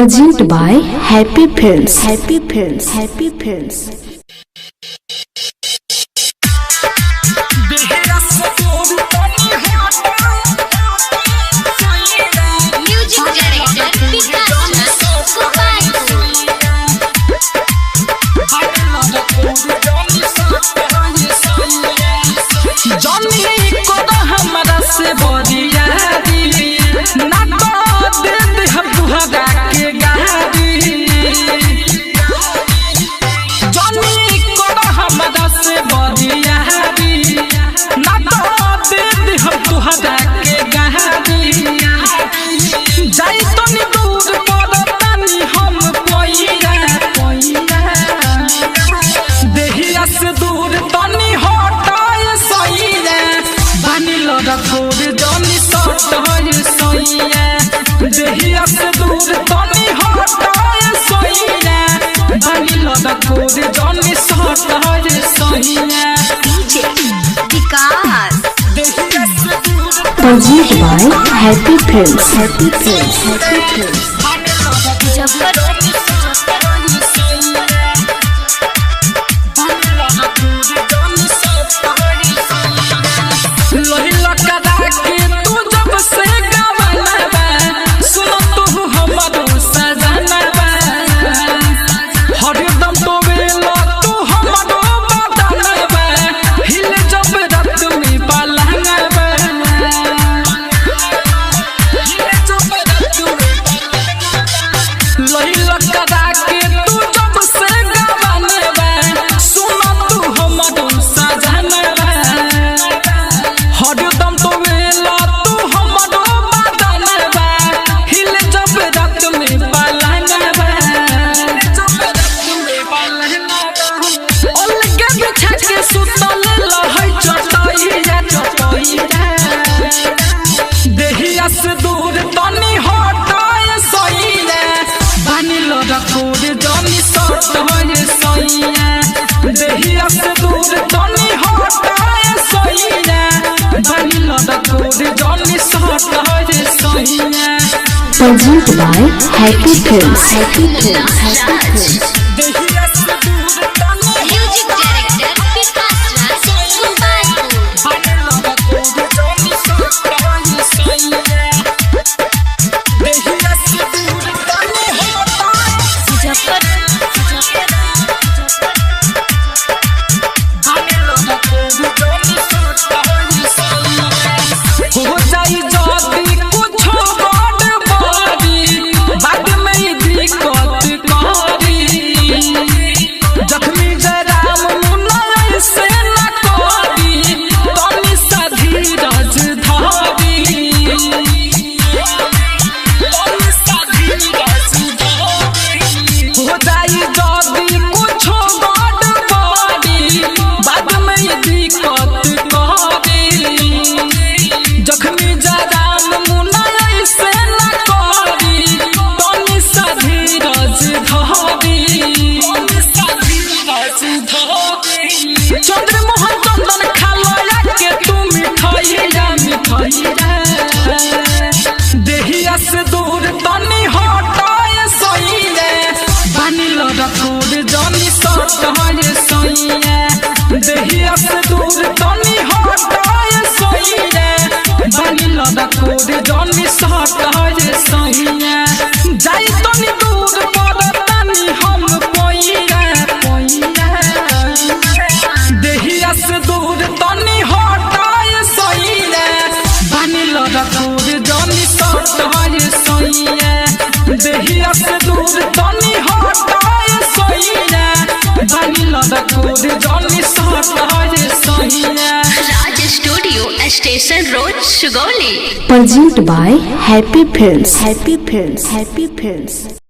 Presented by Happy Films. Happy Films. Happy Films. देहिया से दूर तनी हटाए सोइया बनिलो द कोड जनी सटाए सोइया डीजे विकास देहिया से दूर Presented by Happy Films. Happy Films. Happy Films. देहिया से दूर तनी हटाए सोइया बनिलो द कोड जनी सटाए सोइया देहिया से दूर तनी हटाए सोइया बनिलो द कोड जनी सटाए सोइया Presented by Happy Films. Happy Films. Happy Films. देहिया से दूर तनी म्यूजिक डायरेक्टर विकास राज बनिलो द कोड जनी सटाए सोइया देहिया से दूर तनी हटाए हो जाई जदी कुछ बड़ बारी बाद में दिक्कत करी जखमी जराम मुन्ना से न करी तनी सा धीरज धरी तनी सा धीरज धरी हो जाई जदी कुछ बड़ बारी बाद में दिक्कत करी जखमी जराम मुन्ना से न करी तनी सा धीरज धरी चंद्रमोहन चंदन खालया के तू मिठाइया देहिया से दूर तनी हटाए सोइया बनिलो द कोड जनी सटाए सोइया देहिया से दूर तनी हटाए सोइया बनिलो द कोड जनी सटाए सोइया जाई तनी दूर पड़तानी हम पोइया देहिया से दूर तनी हटाए सोइया बनिलो द कोड जनी सटाए सोइया देहिया से दूर तनी हटाए सोइया बनिलो द कोड जनी सटाए सोइया Raj studio station road Sugauli Presented by Happy Films. Happy Films. Happy Films.